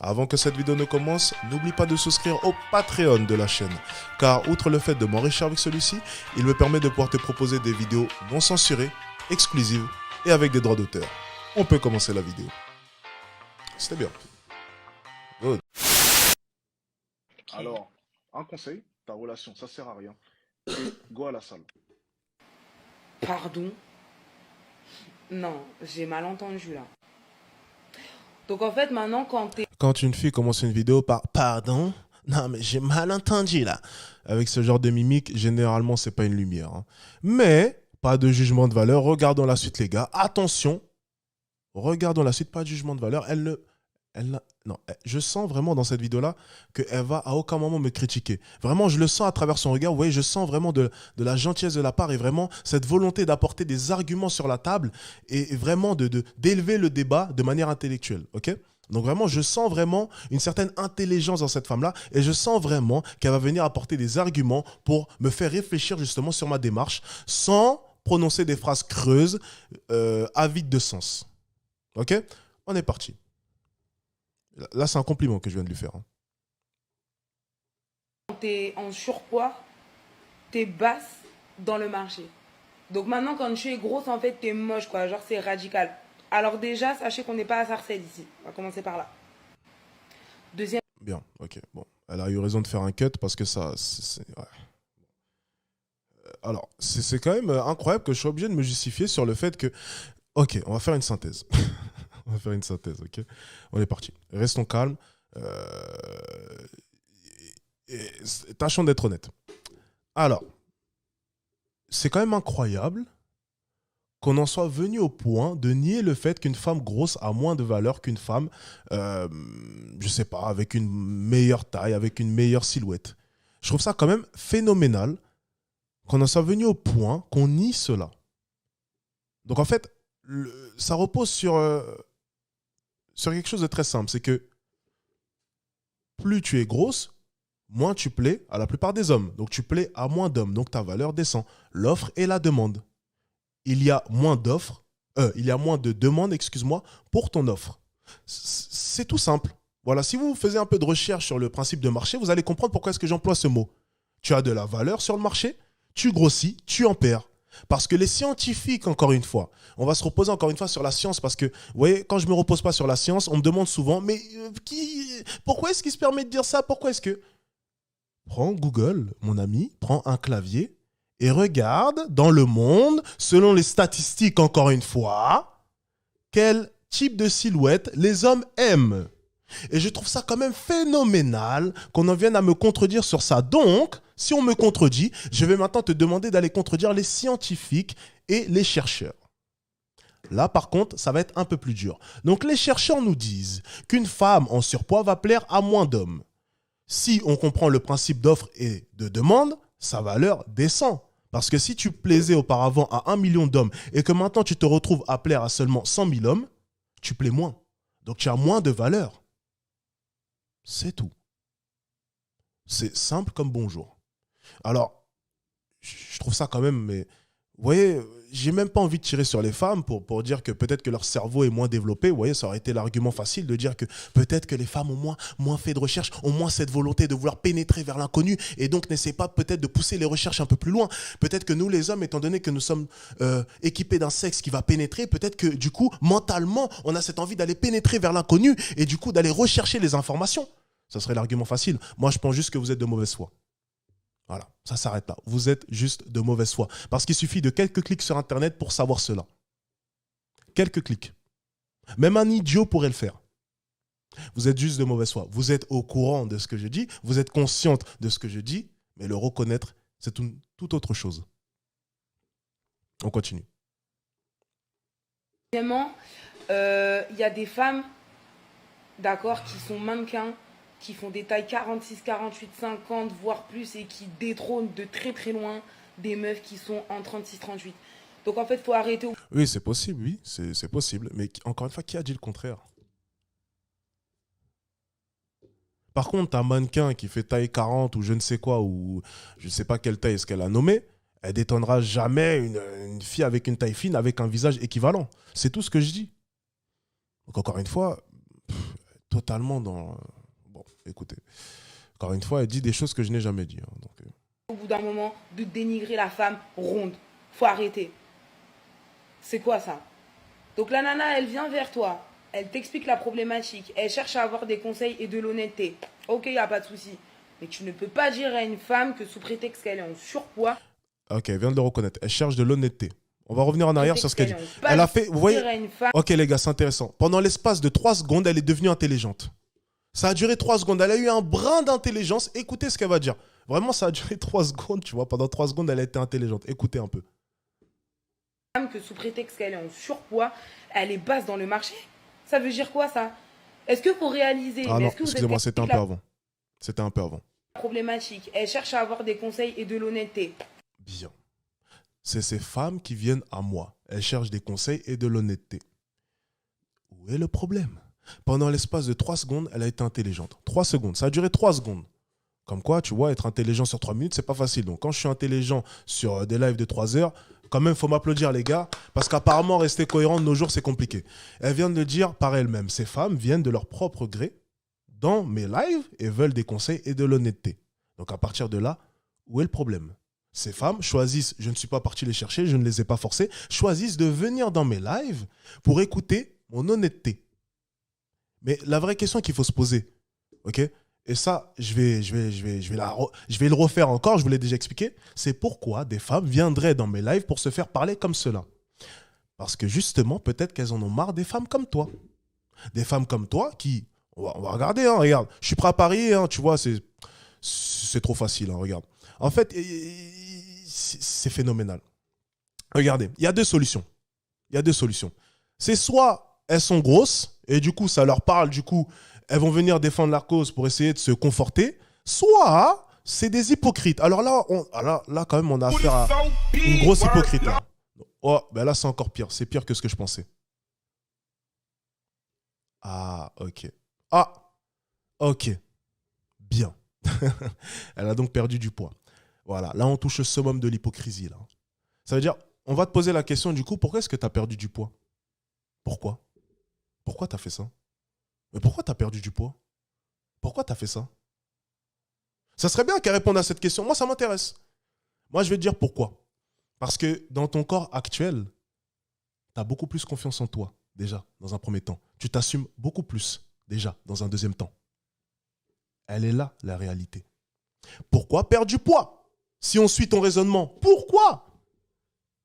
Avant que cette vidéo ne commence, n'oublie pas de souscrire au Patreon de la chaîne, car outre le fait de m'enrichir avec celui-ci, il me permet de pouvoir te proposer des vidéos non censurées, exclusives et avec des droits d'auteur. On peut commencer la vidéo. C'était bien. Good. Alors, un conseil, ta relation, ça sert à rien. Et go à la salle. Pardon? Non, j'ai mal entendu là. Donc en fait, maintenant, Quand une fille commence une vidéo par « Pardon ?» Non, mais j'ai mal entendu là. Avec ce genre de mimique, généralement, c'est pas une lumière. Hein. Mais, pas de jugement de valeur. Regardons la suite, les gars. Attention. Regardons la suite, pas de jugement de valeur. Non, je sens vraiment dans cette vidéo-là qu'elle va à aucun moment me critiquer. Vraiment, je le sens à travers son regard. Vous voyez, je sens vraiment de la gentillesse de la part et vraiment cette volonté d'apporter des arguments sur la table et vraiment d'élever le débat de manière intellectuelle. Ok ? Donc vraiment, je sens vraiment une certaine intelligence dans cette femme-là et je sens vraiment qu'elle va venir apporter des arguments pour me faire réfléchir justement sur ma démarche sans prononcer des phrases creuses, avides de sens. Ok ? On est parti. Là, c'est un compliment que je viens de lui faire. Hein. t'es en surpoids, t'es basse dans le marché. Donc maintenant, quand tu es grosse, en fait, t'es moche, quoi. Genre, c'est radical. Alors déjà, sachez qu'on n'est pas à Sarcelles ici. On va commencer par là. Deuxième. Bien, ok. Bon, elle a eu raison de faire un cut parce que ça... Ouais. Alors, c'est quand même incroyable que je sois obligé de me justifier sur le fait que... Ok, on va faire une synthèse. On va faire une synthèse, ok? On est parti. Restons calmes. Tâchons d'être honnêtes. Alors, c'est quand même incroyable qu'on en soit venu au point de nier le fait qu'une femme grosse a moins de valeur qu'une femme, je sais pas, avec une meilleure taille, avec une meilleure silhouette. Je trouve ça quand même phénoménal qu'on en soit venu au point qu'on nie cela. Donc en fait, ça repose sur quelque chose de très simple. C'est que plus tu es grosse, moins tu plais à la plupart des hommes. Donc tu plais à moins d'hommes. Donc ta valeur descend. L'offre et la demande. Il y a moins d'offres, il y a moins de demandes, excuse-moi, pour ton offre. C'est tout simple. Voilà, si vous faisiez un peu de recherche sur le principe de marché, vous allez comprendre pourquoi est-ce que j'emploie ce mot. Tu as de la valeur sur le marché, tu grossis, tu en perds. Parce que les scientifiques, encore une fois, on va se reposer encore une fois sur la science parce que, vous voyez, quand je ne me repose pas sur la science, on me demande souvent, mais pourquoi est-ce qu'il se permet de dire ça? Pourquoi est-ce que... Prends Google, mon ami, prends un clavier et regarde dans le monde, selon les statistiques, encore une fois, quel type de silhouette les hommes aiment. Et je trouve ça quand même phénoménal qu'on en vienne à me contredire sur ça. Donc, si on me contredit, je vais maintenant te demander d'aller contredire les scientifiques et les chercheurs. Là, par contre, ça va être un peu plus dur. Donc, les chercheurs nous disent qu'une femme en surpoids va plaire à moins d'hommes. Si on comprend le principe d'offre et de demande, sa valeur descend. Parce que si tu plaisais auparavant à 1 million d'hommes et que maintenant tu te retrouves à plaire à seulement 100 000 hommes, tu plais moins. Donc tu as moins de valeur. C'est tout. C'est simple comme bonjour. Alors, je trouve ça quand même, mais vous voyez, j'ai même pas envie de tirer sur les femmes pour dire que peut-être que leur cerveau est moins développé. Vous voyez, ça aurait été l'argument facile de dire que peut-être que les femmes ont moins fait de recherche, ont moins cette volonté de vouloir pénétrer vers l'inconnu et donc n'essaient pas peut-être de pousser les recherches un peu plus loin. Peut-être que nous, les hommes, étant donné que nous sommes équipés d'un sexe qui va pénétrer, peut-être que du coup, mentalement, on a cette envie d'aller pénétrer vers l'inconnu et du coup d'aller rechercher les informations. Ça serait l'argument facile. Moi, je pense juste que vous êtes de mauvaise foi. Voilà, ça s'arrête là. Vous êtes juste de mauvaise foi. Parce qu'il suffit de quelques clics sur Internet pour savoir cela. Quelques clics. Même un idiot pourrait le faire. Vous êtes juste de mauvaise foi. Vous êtes au courant de ce que je dis, vous êtes consciente de ce que je dis, mais le reconnaître, c'est toute autre chose. On continue. Deuxièmement, il y a des femmes, d'accord, qui sont mannequins, qui font des tailles 46, 48, 50, voire plus, et qui détrônent de très très loin des meufs qui sont en 36, 38. Donc en fait, il faut arrêter. Oui, c'est possible, oui, c'est possible. Mais encore une fois, qui a dit le contraire? Par contre, un mannequin qui fait taille 40 ou je ne sais quoi, ou je ne sais pas quelle taille est-ce qu'elle a nommé, elle détonnera jamais une fille avec une taille fine, avec un visage équivalent. C'est tout ce que je dis. Donc encore une fois, totalement dans... Bon, écoutez, encore une fois, elle dit des choses que je n'ai jamais dit. Hein, donc, Au bout d'un moment, de dénigrer la femme ronde. Faut arrêter. C'est quoi ça? Donc la nana, elle vient vers toi. Elle t'explique la problématique. Elle cherche à avoir des conseils et de l'honnêteté. Ok, y a pas de souci. Mais tu ne peux pas dire à une femme que sous prétexte qu'elle est en surpoids... Ok, elle vient de le reconnaître. Elle cherche de l'honnêteté. On va revenir en arrière sur ce qu'elle dit. Elle a fait... Vous voyez... dire à une femme... Ok les gars, c'est intéressant. Pendant l'espace de 3 secondes, elle est devenue intelligente. Ça a duré 3 secondes. Elle a eu un brin d'intelligence. Écoutez ce qu'elle va dire. Vraiment, ça a duré 3 secondes, tu vois. Pendant 3 secondes, elle a été intelligente. Écoutez un peu. Que sous prétexte qu'elle est en surpoids, elle est basse dans le marché. Ça veut dire quoi ça? Est-ce que vous réalisez... Ah non, est-ce que vous excusez-moi, êtes c'était un peu avant. C'était un peu avant. problématique. Elle cherche à avoir des conseils et de l'honnêteté. Bien. C'est ces femmes qui viennent à moi. Elles cherchent des conseils et de l'honnêteté. Où est le problème? Pendant l'espace de 3 secondes, elle a été intelligente. 3 secondes, ça a duré 3 secondes. Comme quoi, tu vois, être intelligent sur 3 minutes, c'est pas facile. Donc quand je suis intelligent sur des lives de 3 heures, quand même, il faut m'applaudir, les gars, parce qu'apparemment, rester cohérent de nos jours, c'est compliqué. Elle vient de le dire par elle-même. Ces femmes viennent de leur propre gré dans mes lives et veulent des conseils et de l'honnêteté. Donc à partir de là, où est le problème? Ces femmes choisissent, je ne suis pas parti les chercher, je ne les ai pas forcées, choisissent de venir dans mes lives pour écouter mon honnêteté. Mais la vraie question qu'il faut se poser, ok? Et ça, je vais le refaire encore, je vous l'ai déjà expliqué, c'est pourquoi des femmes viendraient dans mes lives pour se faire parler comme cela. Parce que justement, peut-être qu'elles en ont marre des femmes comme toi. Des femmes comme toi qui... On va regarder, hein, regarde. Je suis prêt à parier, hein, tu vois, c'est trop facile, hein, regarde. En fait, c'est phénoménal. Regardez, il y a 2 solutions. Il y a 2 solutions. C'est soit elles sont grosses, et du coup, ça leur parle, du coup, elles vont venir défendre leur cause pour essayer de se conforter, soit c'est des hypocrites. Alors là, là, quand même, on a affaire à une grosse hypocrite. Là. Oh, ben là, c'est encore pire. C'est pire que ce que je pensais. Ah, ok. Ah, ok. Bien. Elle a donc perdu du poids. Voilà, là, on touche le summum de l'hypocrisie. Là. Ça veut dire, on va te poser la question, du coup, pourquoi est-ce que tu as perdu du poids? Pourquoi? Pourquoi tu as fait ça? Mais pourquoi tu as perdu du poids? Pourquoi tu as fait ça? Ça serait bien qu'elle réponde à cette question. Moi, ça m'intéresse. Moi, je vais te dire pourquoi. Parce que dans ton corps actuel, tu as beaucoup plus confiance en toi, déjà, dans un premier temps. Tu t'assumes beaucoup plus, déjà, dans un deuxième temps. Elle est là, la réalité. Pourquoi perdre du poids? Si on suit ton raisonnement, pourquoi?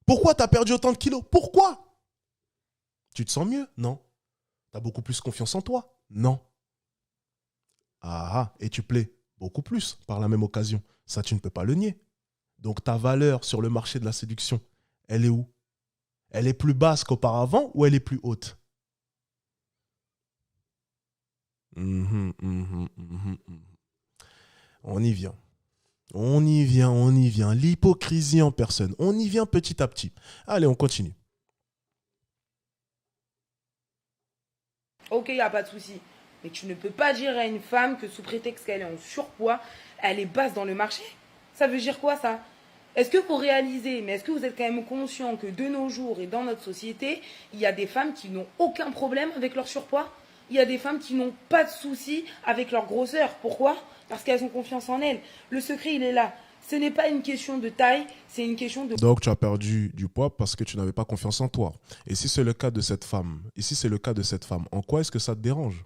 Pourquoi tu as perdu autant de kilos? Pourquoi? Tu te sens mieux? Non. Tu as beaucoup plus confiance en toi? Non. Ah, et tu plais beaucoup plus par la même occasion. Ça, tu ne peux pas le nier. Donc ta valeur sur le marché de la séduction, elle est où? Elle est plus basse qu'auparavant ou elle est plus haute? On y vient. On y vient, on y vient. L'hypocrisie en personne. On y vient petit à petit. Allez, on continue. Ok, y a pas de souci. Mais tu ne peux pas dire à une femme que sous prétexte qu'elle est en surpoids, elle est basse dans le marché. Ça veut dire quoi ça? Est-ce que vous réalisez, mais est-ce que vous êtes quand même conscient que de nos jours et dans notre société, il y a des femmes qui n'ont aucun problème avec leur surpoids? Il y a des femmes qui n'ont pas de soucis avec leur grosseur. Pourquoi? Parce qu'elles ont confiance en elles. Le secret, il est là. Ce n'est pas une question de taille, c'est une question de... Donc tu as perdu du poids parce que tu n'avais pas confiance en toi. Et si c'est le cas de cette femme, en quoi est-ce que ça te dérange?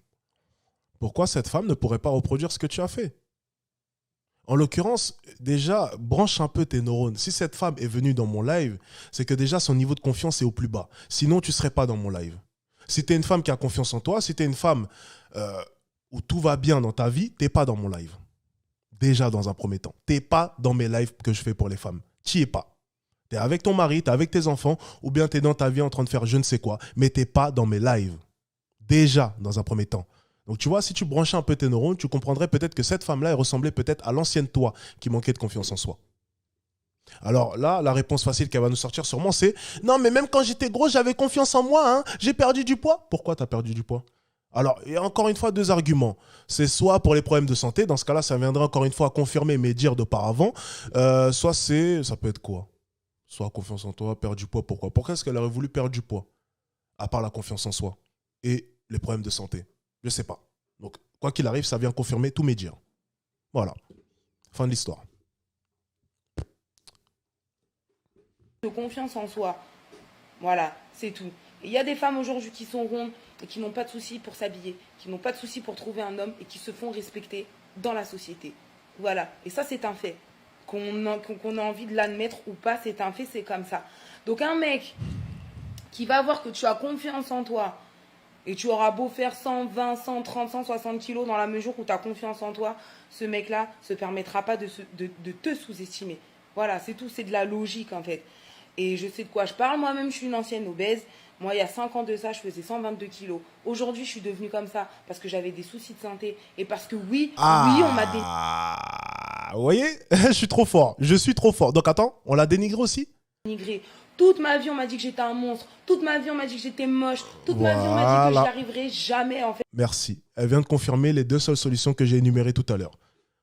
Pourquoi cette femme ne pourrait pas reproduire ce que tu as fait? En l'occurrence, déjà, branche un peu tes neurones. Si cette femme est venue dans mon live, c'est que déjà son niveau de confiance est au plus bas. Sinon, tu ne serais pas dans mon live. Si tu es une femme qui a confiance en toi, si tu es une femme où tout va bien dans ta vie, tu n'es pas dans mon live. Déjà, dans un premier temps. Tu n'es pas dans mes lives que je fais pour les femmes. Tu n'y es pas. Tu es avec ton mari, tu es avec tes enfants, ou bien tu es dans ta vie en train de faire je ne sais quoi, mais tu n'es pas dans mes lives. Déjà, dans un premier temps. Donc tu vois, si tu branchais un peu tes neurones, tu comprendrais peut-être que cette femme-là, elle ressemblait peut-être à l'ancienne toi qui manquait de confiance en soi. Alors là, la réponse facile qu'elle va nous sortir sûrement, c'est « Non, mais même quand j'étais gros, j'avais confiance en moi, hein. J'ai perdu du poids. » Pourquoi tu as perdu du poids? Alors, il y a encore une fois 2 arguments. C'est soit pour les problèmes de santé, dans ce cas-là, ça viendrait encore une fois confirmer mes dires d'auparavant, soit ça peut être quoi? Soit confiance en toi, perdre du poids, pourquoi? Pourquoi est-ce qu'elle aurait voulu perdre du poids? À part la confiance en soi et les problèmes de santé. Je sais pas. Quoi qu'il arrive, ça vient confirmer tous mes dires. Voilà. Fin de l'histoire. De confiance en soi. Voilà, c'est tout. Et il y a des femmes aujourd'hui qui sont rondes et qui n'ont pas de soucis pour s'habiller, qui n'ont pas de soucis pour trouver un homme et qui se font respecter dans la société. Voilà, et ça c'est un fait. Qu'on a envie de l'admettre ou pas, c'est un fait, c'est comme ça. Donc un mec qui va voir que tu as confiance en toi et tu auras beau faire 120, 130, 160 kilos dans la mesure où tu as confiance en toi, ce mec-là ne se permettra pas de te sous-estimer. Voilà, c'est tout, c'est de la logique en fait. Et je sais de quoi je parle, moi-même je suis une ancienne obèse. Moi, il y a 5 ans de ça, je faisais 122 kilos. Aujourd'hui, je suis devenue comme ça parce que j'avais des soucis de santé et parce que oui, on m'a Vous voyez, je suis trop fort. Je suis trop fort. Donc attends, on l'a dénigré aussi? dénigré. Toute ma vie, on m'a dit que j'étais un monstre. Toute ma vie, on m'a dit que j'étais moche. Toute ma vie, on m'a dit que j'y arriverais jamais, en fait. Merci. Elle vient de confirmer les 2 seules solutions que j'ai énumérées tout à l'heure.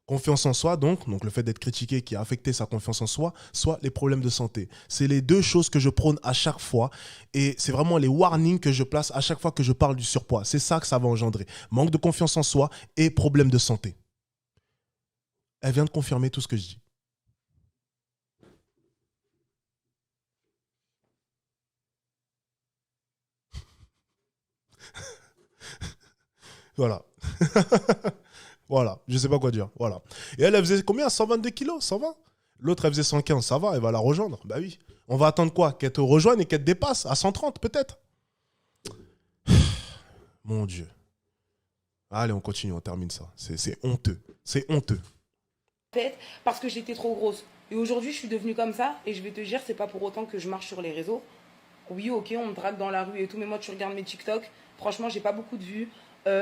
Confiance en soi, donc le fait d'être critiqué qui a affecté sa confiance en soi, soit les problèmes de santé. C'est les 2 choses que je prône à chaque fois et c'est vraiment les warnings que je place à chaque fois que je parle du surpoids. C'est ça que ça va engendrer. Manque de confiance en soi et problèmes de santé. Elle vient de confirmer tout ce que je dis. Voilà. Voilà, je sais pas quoi dire. Voilà. Et elle faisait combien? 122 kilos? 120? L'autre, elle faisait 115, ça va, elle va la rejoindre. Bah oui. On va attendre quoi? Qu'elle te rejoigne et qu'elle te dépasse à 130 peut-être? Mon Dieu. Allez, on continue, on termine ça. C'est honteux. C'est honteux. Parce que j'étais trop grosse. Et aujourd'hui, je suis devenue comme ça. Et je vais te dire, c'est pas pour autant que je marche sur les réseaux. Oui, ok, on me drague dans la rue et tout. Mais moi, tu regardes mes TikTok. Franchement, j'ai pas beaucoup de vues.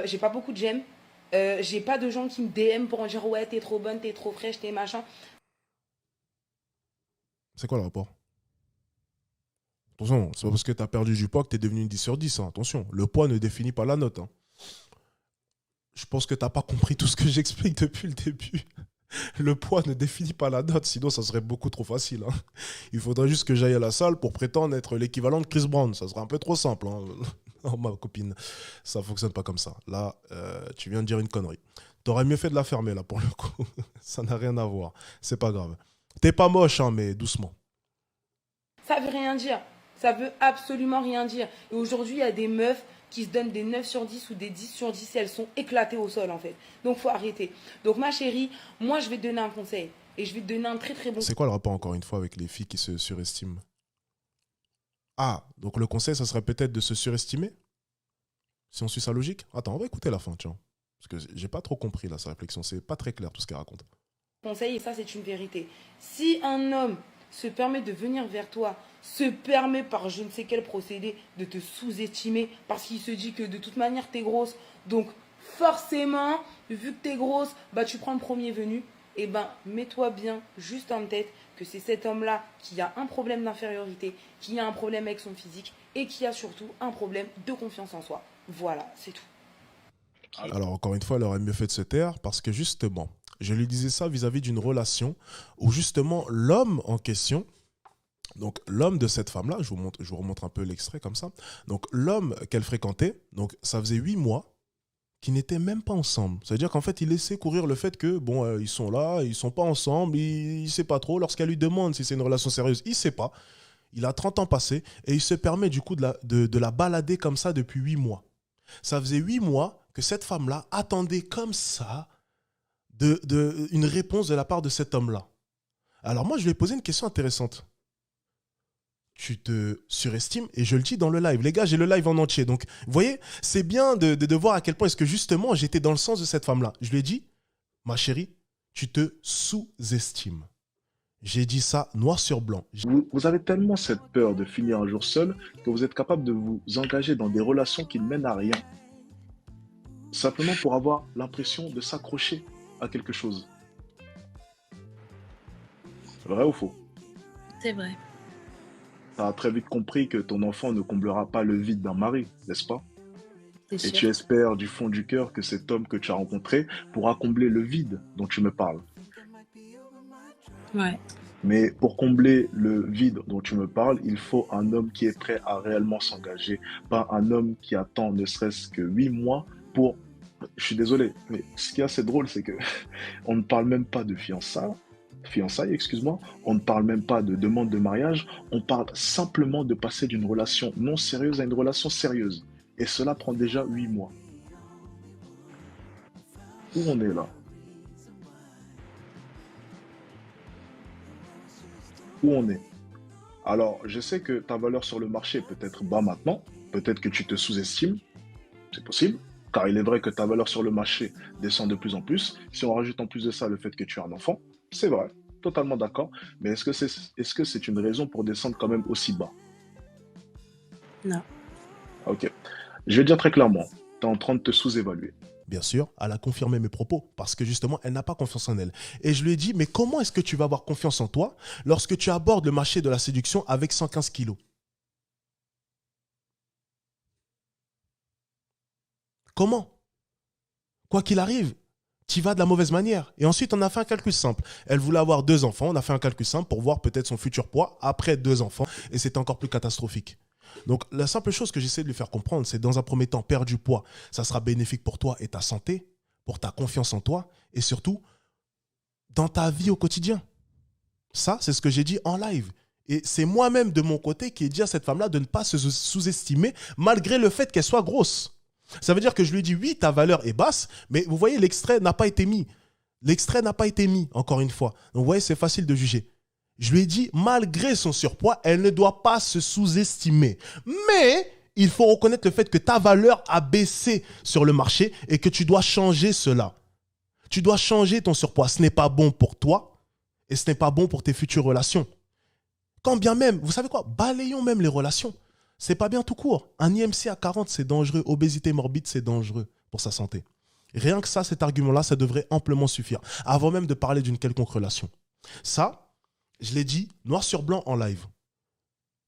J'ai pas beaucoup de j'aime. J'ai pas de gens qui me DM pour me dire ouais, t'es trop bonne, t'es trop fraîche, t'es machin. C'est quoi le rapport? Attention, c'est pas parce que t'as perdu du poids que t'es devenu une 10 sur 10. Hein. Attention, le poids ne définit pas la note. Hein. Je pense que t'as pas compris tout ce que j'explique depuis le début. Le poids ne définit pas la note, sinon ça serait beaucoup trop facile. Hein. Il faudrait juste que j'aille à la salle pour prétendre être l'équivalent de Chris Brown. Ça serait un peu trop simple. Hein. Oh, ma copine, ça fonctionne pas comme ça. Là, tu viens de dire une connerie. T'aurais mieux fait de la fermer, là, pour le coup. Ça n'a rien à voir. C'est pas grave. T'es pas moche, hein, mais doucement. Ça veut rien dire. Ça veut absolument rien dire. Et aujourd'hui, il y a des meufs qui se donnent des 9 sur 10 ou des 10 sur 10 et elles sont éclatées au sol, en fait. Donc, faut arrêter. Donc, ma chérie, moi, je vais te donner un conseil. Et je vais te donner un très, très bon conseil. C'est quoi le rapport, encore une fois, avec les filles qui se surestiment? Ah, donc le conseil, ça serait peut-être de se surestimer? Si on suit sa logique? Attends, on va écouter la fin, tiens. Parce que j'ai pas trop compris, là, sa réflexion. C'est pas très clair, tout ce qu'elle raconte. Conseil, et ça, c'est une vérité. Si un homme se permet de venir vers toi, se permet par je ne sais quel procédé de te sous-estimer parce qu'il se dit que de toute manière, t'es grosse. Donc, forcément, vu que t'es grosse, bah, tu prends le premier venu. Et ben, mets-toi bien juste en tête que c'est cet homme-là qui a un problème d'infériorité, qui a un problème avec son physique et qui a surtout un problème de confiance en soi. Voilà, c'est tout. Alors, encore une fois, elle aurait mieux fait de se taire parce que justement, je lui disais ça vis-à-vis d'une relation où justement l'homme en question, donc l'homme de cette femme-là, je vous remontre un peu l'extrait comme ça, donc l'homme qu'elle fréquentait, donc ça faisait 8 mois qu'ils n'étaient même pas ensemble. C'est-à-dire qu'en fait, il laissait courir le fait que, bon, ils sont là, ils sont pas ensemble, il ne sait pas trop. Lorsqu'elle lui demande si c'est une relation sérieuse, il ne sait pas. Il a 30 ans passés et il se permet du coup de la balader comme ça depuis 8 mois. Ça faisait 8 mois que cette femme-là attendait comme ça une réponse de la part de cet homme-là. Alors moi, je lui ai posé une question intéressante. Tu te surestimes, et je le dis dans le live. Les gars, j'ai le live en entier. Donc, vous voyez, c'est bien de voir à quel point est-ce que justement, j'étais dans le sens de cette femme-là. Je lui ai dit, ma chérie, tu te sous-estimes. J'ai dit ça noir sur blanc. Vous avez tellement cette peur de finir un jour seul que vous êtes capable de vous engager dans des relations qui ne mènent à rien. Simplement pour avoir l'impression de s'accrocher à quelque chose. Vrai ou faux? C'est vrai. Tu as très vite compris que ton enfant ne comblera pas le vide d'un mari, n'est-ce pas? C'est Et sûr. tu espères du fond du cœur que cet homme que tu as rencontré pourra combler le vide dont tu me parles. Ouais. Mais pour combler le vide dont tu me parles, il faut un homme qui est prêt à réellement s'engager, pas un homme qui attend ne serait-ce que 8 mois pour Je suis désolé, mais ce qui est assez drôle, c'est que on ne parle même pas de fiançailles, excuse-moi, on ne parle même pas de demande de mariage, on parle simplement de passer d'une relation non sérieuse à une relation sérieuse. Et cela prend déjà 8 mois. Où on est là? Où on est? Alors, je sais que ta valeur sur le marché peut être bas maintenant, peut-être que tu te sous-estimes, c'est possible, car il est vrai que ta valeur sur le marché descend de plus en plus. Si on rajoute en plus de ça le fait que tu as un enfant, c'est vrai, totalement d'accord, mais est-ce que c'est une raison pour descendre quand même aussi bas? Non. Ok. Je vais dire très clairement, tu es en train de te sous-évaluer. Bien sûr, elle a confirmé mes propos parce que justement, elle n'a pas confiance en elle. Et je lui ai dit, mais comment est-ce que tu vas avoir confiance en toi lorsque tu abordes le marché de la séduction avec 115 kilos? Comment? Quoi qu'il arrive, tu vas de la mauvaise manière. Et ensuite, on a fait un calcul simple. Elle voulait avoir 2 enfants. On a fait un calcul simple pour voir peut-être son futur poids après 2 enfants. Et c'est encore plus catastrophique. Donc, la simple chose que j'essaie de lui faire comprendre, c'est dans un premier temps, perdre du poids, ça sera bénéfique pour toi et ta santé, pour ta confiance en toi, et surtout, dans ta vie au quotidien. Ça, c'est ce que j'ai dit en live. Et c'est moi-même de mon côté qui ai dit à cette femme-là de ne pas se sous-estimer malgré le fait qu'elle soit grosse. Ça veut dire que je lui ai dit, oui, ta valeur est basse, mais vous voyez, l'extrait n'a pas été mis. L'extrait n'a pas été mis, encore une fois. Donc, vous voyez, c'est facile de juger. Je lui ai dit, malgré son surpoids, elle ne doit pas se sous-estimer. Mais il faut reconnaître le fait que ta valeur a baissé sur le marché et que tu dois changer cela. Tu dois changer ton surpoids. Ce n'est pas bon pour toi et ce n'est pas bon pour tes futures relations. Quand bien même, vous savez quoi, balayons même les relations. C'est pas bien tout court. Un IMC à 40, c'est dangereux. Obésité morbide, c'est dangereux pour sa santé. Rien que ça, cet argument-là, ça devrait amplement suffire. Avant même de parler d'une quelconque relation. Ça, je l'ai dit noir sur blanc en live.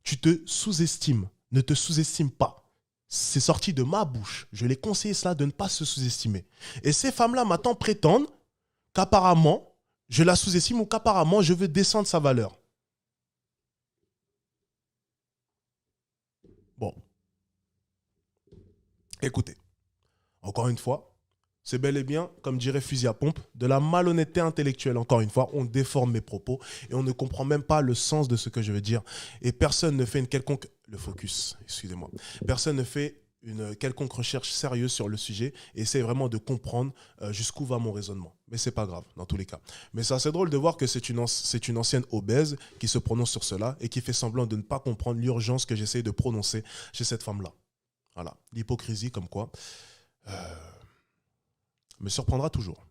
Tu te sous-estimes. Ne te sous-estime pas. C'est sorti de ma bouche. Je l'ai conseillé cela de ne pas se sous-estimer. Et ces femmes-là maintenant prétendent qu'apparemment, je la sous-estime ou qu'apparemment, je veux descendre sa valeur. Bon. Écoutez, encore une fois, c'est bel et bien, comme dirait fusil à pompe, de la malhonnêteté intellectuelle. Encore une fois, on déforme mes propos et on ne comprend même pas le sens de ce que je veux dire. Et personne ne fait une quelconque... Le focus, excusez-moi. Personne ne fait une quelconque recherche sérieuse sur le sujet et essaie vraiment de comprendre jusqu'où va mon raisonnement. Mais c'est pas grave, dans tous les cas. Mais c'est assez drôle de voir que c'est une ancienne obèse qui se prononce sur cela et qui fait semblant de ne pas comprendre l'urgence que j'essaie de prononcer chez cette femme-là. Voilà, l'hypocrisie comme quoi me surprendra toujours.